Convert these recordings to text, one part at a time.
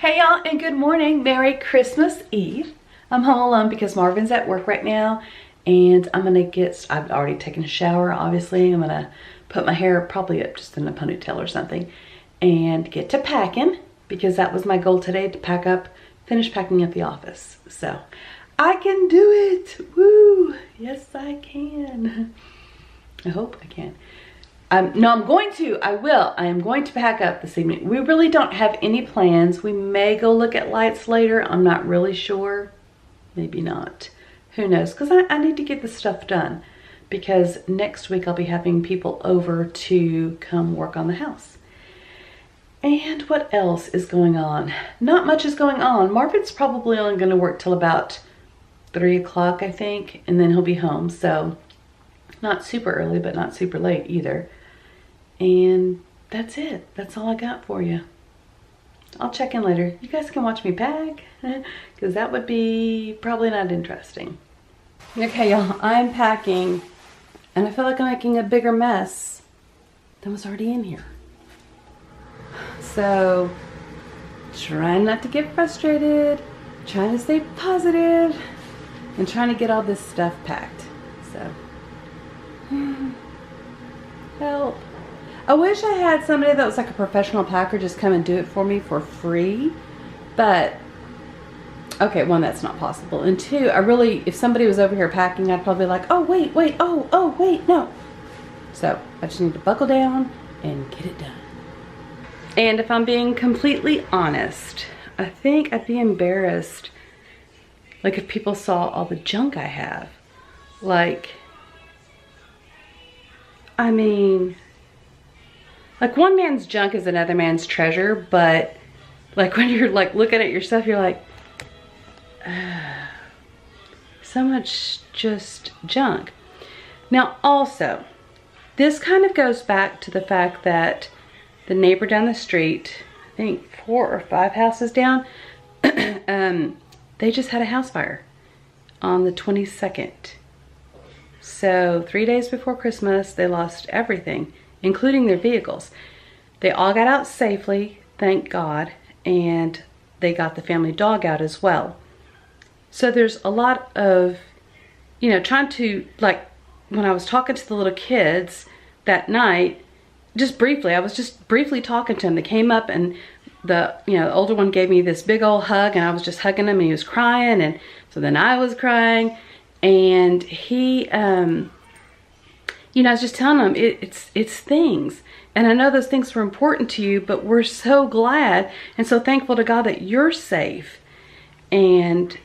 Hey y'all, and good morning. Merry Christmas Eve. I'm home alone because Marvin's at work right now, and I've already taken a shower, obviously. I'm gonna put my hair probably up just in a ponytail or something and get to packing, because that was my goal today, to finish packing at the office. So I can do it. Woo! Yes, I can. I hope I can. No, I'm going to. I will. I am going to pack up this evening. We really don't have any plans. We may go look at lights later. I'm not really sure. Maybe not. Who knows? Because I need to get this stuff done. Because next week I'll be having people over to come work on the house. And what else is going on? Not much is going on. Marvin's probably only going to work till about 3 o'clock, I think. And then he'll be home. So not super early, but not super late either. And that's it. That's all I got for you. I'll check in later. You guys can watch me pack, because that would be probably not interesting. Okay, y'all, I'm packing, and I feel like I'm making a bigger mess than was already in here. So, trying not to get frustrated, trying to stay positive, and trying to get all this stuff packed. So, help. I wish I had somebody that was like a professional packer just come and do it for me for free. But, okay, one, that's not possible. And two, if somebody was over here packing, I'd probably be like, oh, wait, oh, wait, no. So, I just need to buckle down and get it done. And if I'm being completely honest, I think I'd be embarrassed, like, if people saw all the junk I have. Like, I mean, like, one man's junk is another man's treasure, but like when you're like looking at your stuff, you're like, so much just junk. Now also, this kind of goes back to the fact that the neighbor down the street, I think 4 or 5 houses down, they just had a house fire on the 22nd. So 3 days before Christmas, they lost everything, including their vehicles. They all got out safely, thank God, and they got the family dog out as well. So there's a lot of, trying to, like, when I was talking to the little kids that night, I was just briefly talking to them. They came up, and the older one gave me this big old hug, and I was just hugging him, and he was crying, and so then I was crying, and he, I was just telling them, it's things. And I know those things were important to you, but we're so glad and so thankful to God that you're safe. And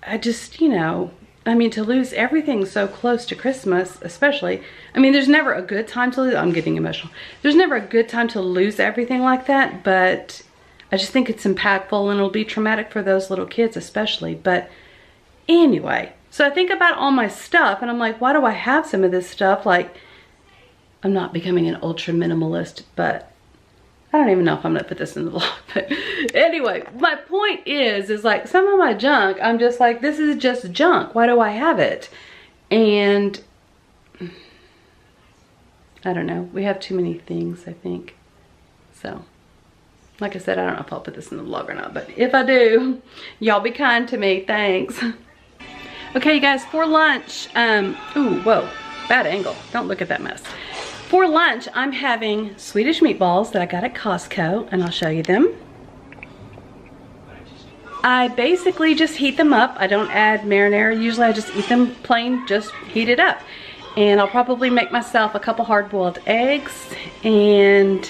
I just, to lose everything so close to Christmas, especially, there's never a good time to lose, I'm getting emotional. There's never a good time to lose everything like that, but I just think it's impactful, and it'll be traumatic for those little kids especially. But anyway, so I think about all my stuff, and I'm like, why do I have some of this stuff? Like, I'm not becoming an ultra minimalist, but I don't even know if I'm gonna put this in the vlog. But anyway, my point is like, some of my junk, I'm just like, this is just junk. Why do I have it? And I don't know. We have too many things, I think. So, like I said, I don't know if I'll put this in the vlog or not, but if I do, y'all be kind to me. Thanks. Okay, you guys, for lunch, ooh, whoa, bad angle. Don't look at that mess. For lunch, I'm having Swedish meatballs that I got at Costco, and I'll show you them. I basically just heat them up. I don't add marinara. Usually I just eat them plain, just heat it up. And I'll probably make myself a couple hard-boiled eggs, and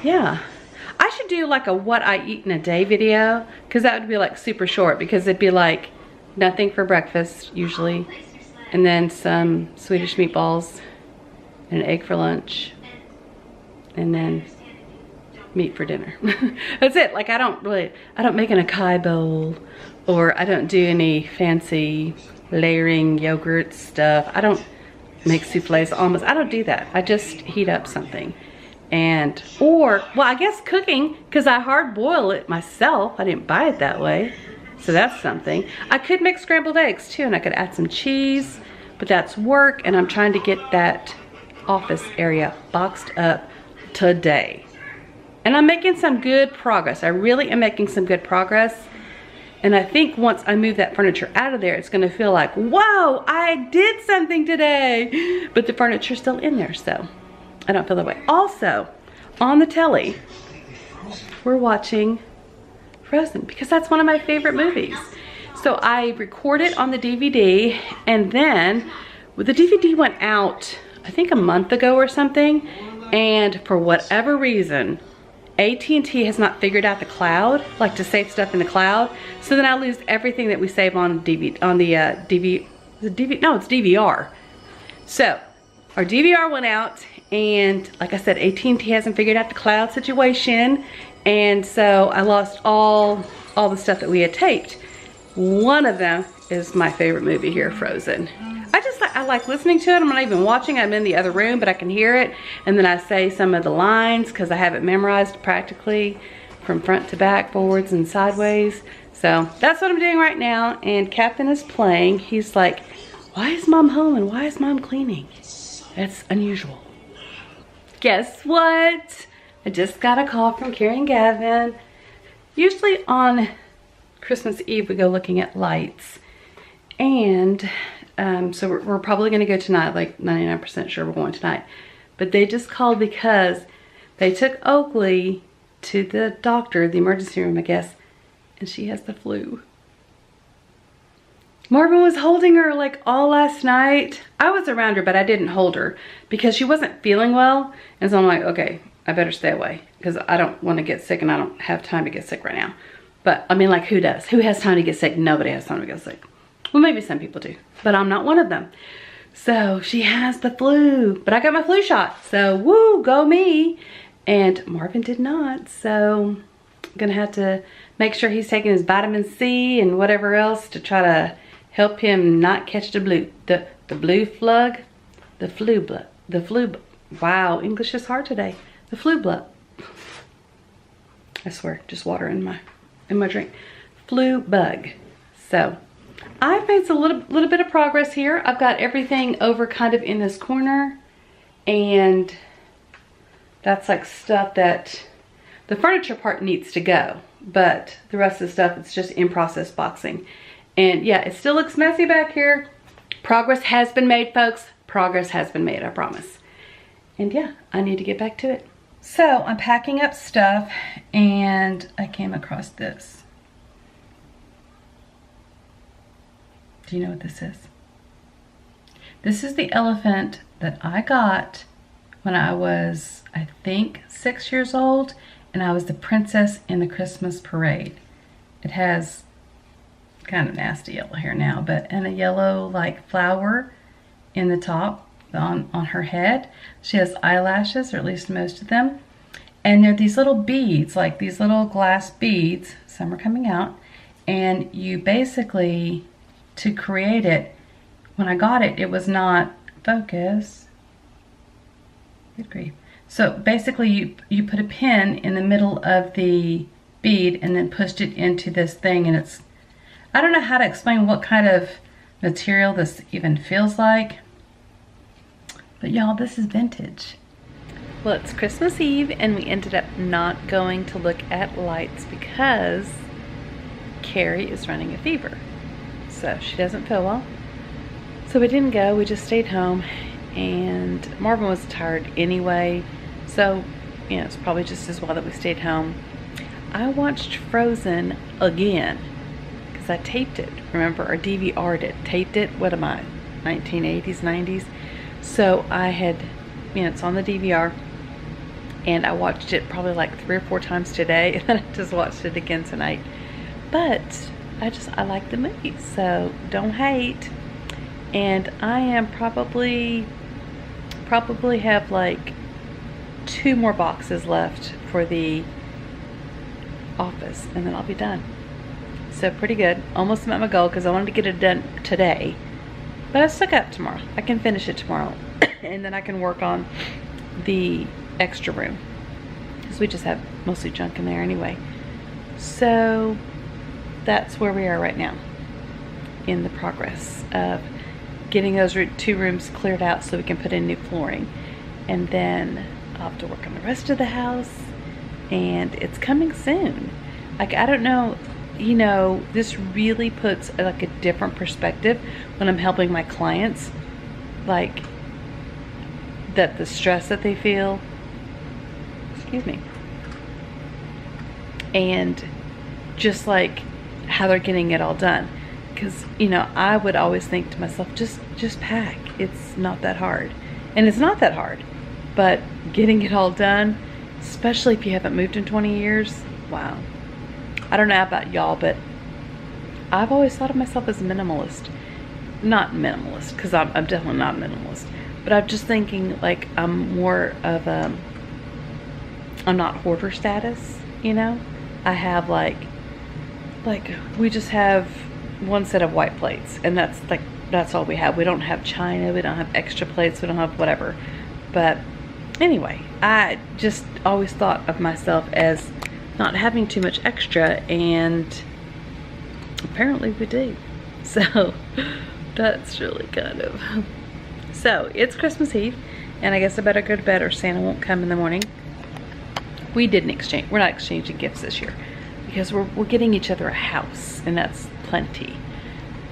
yeah. I should do like a what I eat in a day video, because that would be like super short, because it'd be like nothing for breakfast usually, and then some Swedish meatballs, and an egg for lunch, and then meat for dinner. That's it. Like, I don't make an acai bowl, or I don't do any fancy layering yogurt stuff. I don't make souffles, almost. I don't do that. I just heat up something. Well, I guess cooking, because I hard boil it myself. I didn't buy it that way. So that's something. I could make scrambled eggs too, and I could add some cheese, but that's work, and I'm trying to get that office area boxed up today. And I'm making some good progress. I really am making some good progress. And I think once I move that furniture out of there, it's gonna feel like, whoa, I did something today. But the furniture's still in there, so I don't feel that way. Also, on the telly, we're watching Frozen because that's one of my favorite movies. So I record it on the DVD, and then the DVD went out, I think a month ago or something, and for whatever reason, AT&T has not figured out the cloud, like to save stuff in the cloud. So then I lose everything that we save on it's DVR. So our DVR went out, and like I said, AT&T hasn't figured out the cloud situation, and so I lost all the stuff that we had taped. One of them is my favorite movie here, Frozen. I like listening to it. I'm not even watching. I'm in the other room, but I can hear it. And then I say some of the lines because I have it memorized practically from front to back, forwards and sideways. So that's what I'm doing right now. And Captain is playing. He's like, why is Mom home and why is Mom cleaning? That's unusual. Guess what? I just got a call from Carrie and Gavin. Usually on Christmas Eve we go looking at lights. And so we're probably gonna go tonight, like 99% sure we're going tonight. But they just called because they took Oakley to the doctor, the emergency room, I guess, and she has the flu. Marvin was holding her like all last night. I was around her, but I didn't hold her because she wasn't feeling well. And so I'm like, okay, I better stay away because I don't want to get sick and I don't have time to get sick right now. But I mean, like, who does? Who has time to get sick? Nobody has time to get sick. Well, maybe some people do, but I'm not one of them. So she has the flu, but I got my flu shot. So woo, go me. And Marvin did not. So I'm gonna have to make sure he's taking his vitamin C and whatever else to try to help him not catch the flu. The flu. Wow, English is hard today. The flu bug. I swear, just water in my drink. Flu bug. So I've made a little bit of progress here. I've got everything over kind of in this corner, and that's like stuff that the furniture part needs to go, but the rest of the stuff, it's just in process boxing. And yeah, it still looks messy back here. Progress has been made, folks. Progress has been made, I promise. And yeah, I need to get back to it. So I'm packing up stuff and I came across this. Do you know what this is? This is the elephant that I got when I was, I think, 6 years old, and I was the princess in the Christmas parade. It has kind of nasty yellow hair now, and a yellow like flower in the top on her head. She has eyelashes, or at least most of them. And they're these little beads, like these little glass beads. Some are coming out. And you basically, to create it, when I got it, it was not focus. Good grief. So basically you put a pin in the middle of the bead and then pushed it into this thing, and it's, I don't know how to explain what kind of material this even feels like. But y'all, this is vintage. Well, it's Christmas Eve and we ended up not going to look at lights because Carrie is running a fever. So she doesn't feel well. So we didn't go, we just stayed home, and Marvin was tired anyway. So, you know, it's probably just as well that we stayed home. I watched Frozen again because I taped it. Remember, or DVR'd it, taped it, what am I, 1980s, 90s? So I had, you know, it's on the DVR, and I watched it probably like 3 or 4 times today, and then I just watched it again tonight. But I like the movie, so don't hate. And I am probably have like 2 more boxes left for the office, and then I'll be done. So pretty good. Almost met my goal because I wanted to get it done today. But I still got tomorrow. I can finish it tomorrow. And then I can work on the extra room, because we just have mostly junk in there anyway. So that's where we are right now in the progress of getting those 2 rooms cleared out so we can put in new flooring. And then I'll have to work on the rest of the house and it's coming soon. Like, I don't know, you know, this really puts like a different perspective when I'm helping my clients, like that the stress that they feel, excuse me, and just like how they're getting it all done. Because, you know, I would always think to myself, just pack. It's not that hard. And it's not that hard. But getting it all done, especially if you haven't moved in 20 years, wow. I don't know about y'all, but I've always thought of myself as a minimalist. Not minimalist, because I'm definitely not a minimalist. But I'm just thinking, like, I'm more of a, I'm not hoarder status, you know? I have like we just have one set of white plates, and that's all we have. We don't have china, we don't have extra plates, we don't have whatever. But anyway, I just always thought of myself as not having too much extra, and apparently we do. So that's really kind of, so it's Christmas Eve, and I guess I better go to bed or Santa won't come in the morning. We didn't exchange, we're not exchanging gifts this year because we're getting each other a house, and that's plenty.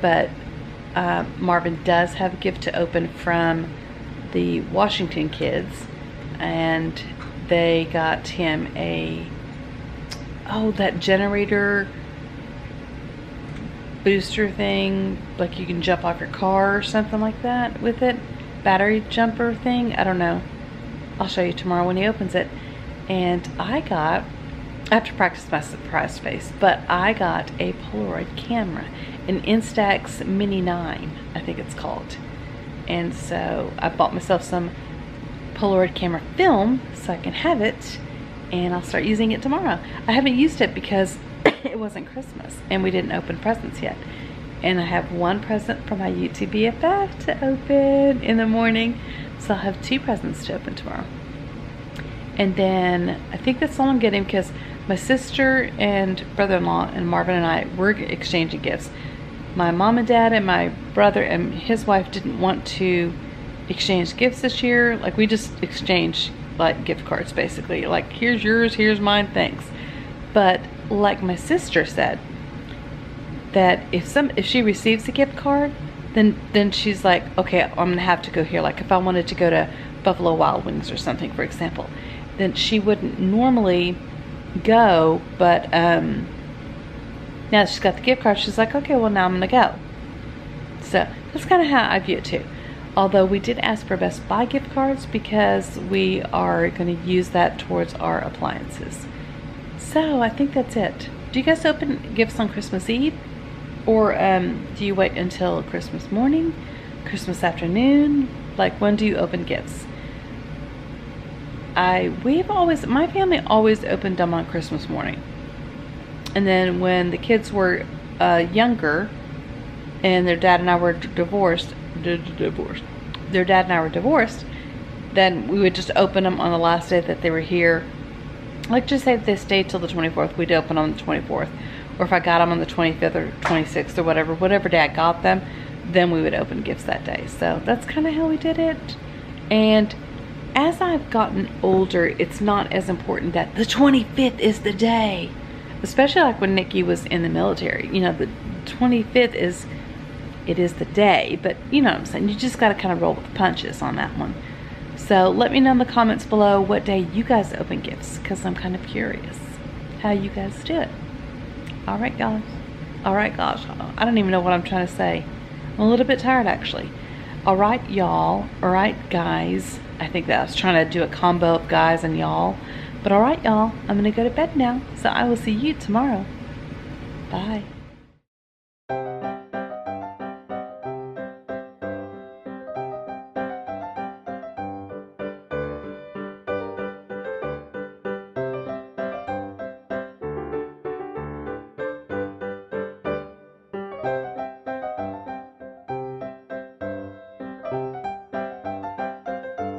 But Marvin does have a gift to open from the Washington kids, and they got him that generator booster thing, like you can jump off your car or something like that with it, battery jumper thing, I don't know. I'll show you tomorrow when he opens it. And I have to practice my surprise face, but I got a Polaroid camera, an Instax Mini 9, I think it's called. And so I bought myself some Polaroid camera film so I can have it, and I'll start using it tomorrow. I haven't used it because it wasn't Christmas and we didn't open presents yet. And I have one present for my YouTube BFF to open in the morning, so I'll have 2 presents to open tomorrow. And then I think that's all I'm getting, because my sister and brother-in-law and Marvin and I were exchanging gifts. My mom and dad and my brother and his wife didn't want to exchange gifts this year. Like, we just exchanged like gift cards basically. Like, here's yours, here's mine, thanks. But like my sister said, that if she receives a gift card, then she's like, okay, I'm gonna have to go here. Like, if I wanted to go to Buffalo Wild Wings or something, for example, then she wouldn't normally go, but now that she's got the gift card, she's like, okay, well, now I'm gonna go. So that's kind of how I view it too. Although we did ask for Best Buy gift cards because we are going to use that towards our appliances. So I think that's it. Do you guys open gifts on Christmas Eve? Or do you wait until Christmas morning, Christmas afternoon? Like, when do you open gifts? My family always opened them on Christmas morning. And then when the kids were younger and their dad and I were divorced, then we would just open them on the last day that they were here. Like, just say if they stayed till the 24th, we'd open on the 24th. Or if I got them on the 25th or 26th or whatever day I got them, then we would open gifts that day. So that's kind of how we did it. And as I've gotten older, it's not as important that the 25th is the day. Especially like when Nikki was in the military. You know, the 25th is the day. But you know what I'm saying. You just got to kind of roll with the punches on that one. So let me know in the comments below what day you guys open gifts, because I'm kind of curious how you guys do it. Alright guys. Alright gosh. I don't even know what I'm trying to say. I'm a little bit tired actually. Alright y'all. Alright guys. I think that I was trying to do a combo of guys and y'all. But alright y'all. I'm going to go to bed now. So I will see you tomorrow. Bye.